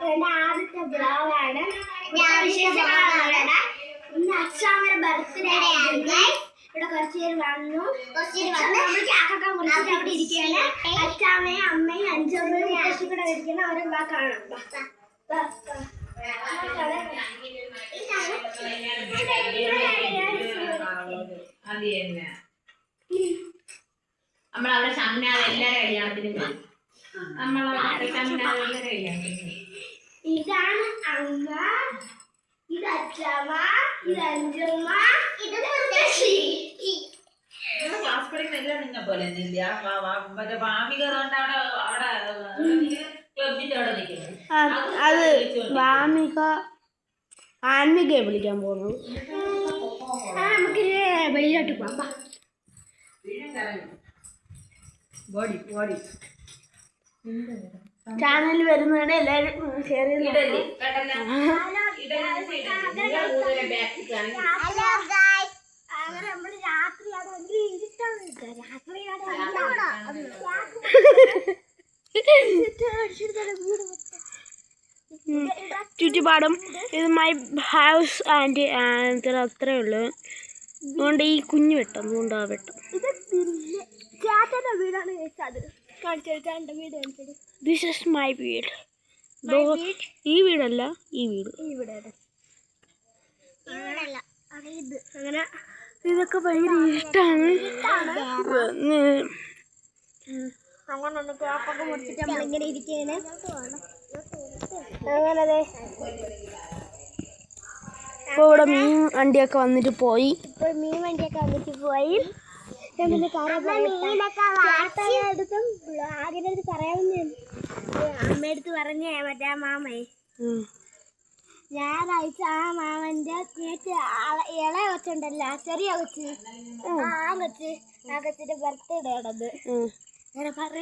ആദ്യത്തെ ബ്ലോഗാണ്. ഇന്ന് അച്ഛാമ്മയുടെ ബർത്ത്ഡേ ആയിരുന്നു. ഇവിടെ കുറച്ച് പേര് വന്നു. നമ്മൾ ചാക്കൊക്കെ മുറിച്ചിട്ട് അവിടെ ഇരിക്കുകയാണ്. അച്ഛാമ്മയും അമ്മയും അഞ്ചമ്മയും മുത്തശ്ശി കൂടെ ഇരിക്കണം. അവരെ കാണാം. നമ്മളവിടെ ഷംനാഥ് എല്ലാവരും കല്യാണത്തിന് ഇതാണ് അമ്മ, ഇത് അച്ഛമ്മ, ഇത് അഞ്ചമ്മ, ഇത് മുത്തശ്ശി. ക്ലാസ് പഠിക്കുന്നില്ല നിന്നെ പോലെ മറ്റേ വാമികറുണ്ട് അവിടെ ക്ലബിന്റെ അവിടെ നിൽക്കുന്നത്. അത് ആൻമികയെ വിളിക്കാൻ പോകുന്നു. നമുക്ക് വെളിയിലോട്ട് പോവാം. ചാനലിൽ വരുന്നതാണ് എല്ലാവരും ഷെയർ ചെയ്യുന്നത്. നമ്മൾ രാത്രിയാണ് ചുറ്റുപാടും ഇത് മൈ ഹൗസ് ആൻഡ് അത്രേ ഉള്ളൂ. അതുകൊണ്ട് ഈ കുഞ്ഞു വെട്ടം, അതുകൊണ്ട് ആ വെട്ടം. ചേട്ടന്റെ വീടാണ് വീട്. ദിസ് ഇസ് മൈ വീട്. ഈ വീടല്ല, ഈ വീട്. അങ്ങനെ ഇതൊക്കെ ഭയങ്കര ഇഷ്ടമാണ്. അങ്ങനെ ക്ലാപ്പൊക്കെ മുറിച്ചിട്ട് നമ്മളിങ്ങനെ ഇരിക്കുകയാണ്. അങ്ങനെ ഇപ്പോൾ ഇവിടെ മീൻ വണ്ടിയൊക്കെ വന്നിട്ട് പോയി. ആദ്യടുത്തും പറയാവുന്ന അമ്മയടുത്ത് പറഞ്ഞേ മറ്റേ മാമേ ഞായറാഴ്ച ആ മാമന്റെ ഇളയ കൊച്ചുണ്ടല്ലോ, ചെറിയ കൊച്ച്, ആ കൊച്ചിന്റെ ബർത്ത്ഡേ ആണത്. അങ്ങനെ പറഞ്ഞു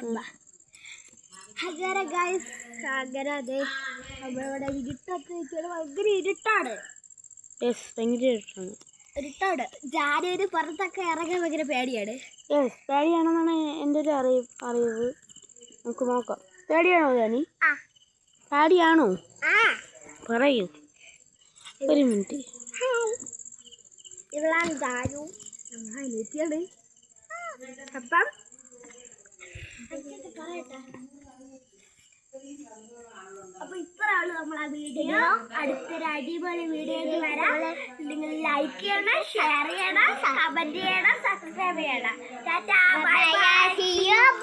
അമ്മ. അങ്ങനെ ഗൈസ്, അങ്ങനെ അതെ അമ്മ ഇവിടെ ഇരുട്ടൊക്കെ നിൽക്കുന്നത്. ഭയങ്കര ഇരുട്ടാണ്. ഇരുട്ടാണ്. ജാനുവരി പുറത്തൊക്കെ ഇറങ്ങാൻ ഭയങ്കര പേടിയാണ്. പേടിയാണെന്നാണ് എൻ്റെ ഒരു അറിവ്. നമുക്ക് നോക്കാം. പേടിയാണോ ജാനി? പേടിയാണോ? പറയൂ. ഒരു മിനിറ്റ്. ഇവളാണ് ജാനു, അനിയത്തിയാണ്. അപ്പം അപ്പൊ ഇത്രയാണ് നമ്മളെ വീഡിയോ. അടുത്തൊരു അടിപൊളി വീഡിയോ വരാം. നിങ്ങൾ ലൈക്ക് ചെയ്യണം, ഷെയർ ചെയ്യണം, കമന്റ് ചെയ്യണം, സബ്സ്ക്രൈബ് ചെയ്യണം. Tata, bye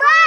bye.